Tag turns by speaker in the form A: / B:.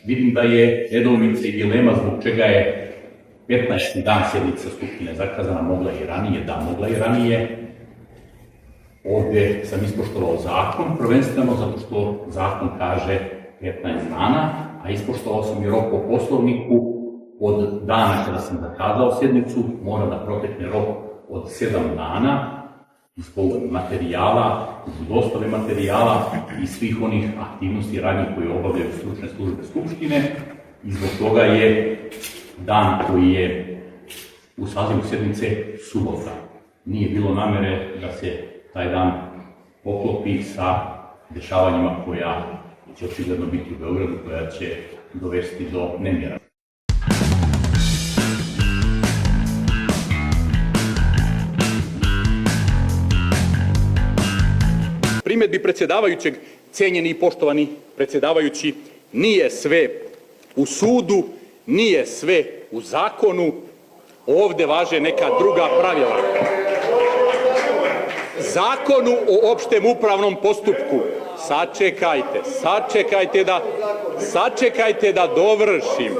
A: Vidim da je nedoumica i dilema zbog čega je 15. dan sjednice Skupštine zakazana, mogla i ranije, da, mogla i ranije. Ovdje sam ispoštovao zakon, prvenstveno zato što zakon kaže 15 dana, a ispoštovao sam i rok po Poslovniku od dana kada sam zakazao sjednicu, mora da protekne rok od 7 dana, zbog materijala, zbog dostave materijala i svih onih aktivnosti i radnji koje obavljaju stručne službe Skupštine, i zbog toga je dan koji je u sazivu sjednice subota. Nije bilo namere da se taj dan poklopi sa dešavanjima koja će očigledno biti u Beogradu, koja će dovesti do nemira.
B: Primjedbi predsjedavajućeg, cijenjeni i poštovani predsjedavajući, nije sve u sudu, nije sve u zakonu, ovdje važe neka druga pravila. Zakonu o opštem upravnom postupku, sačekajte da dovršim.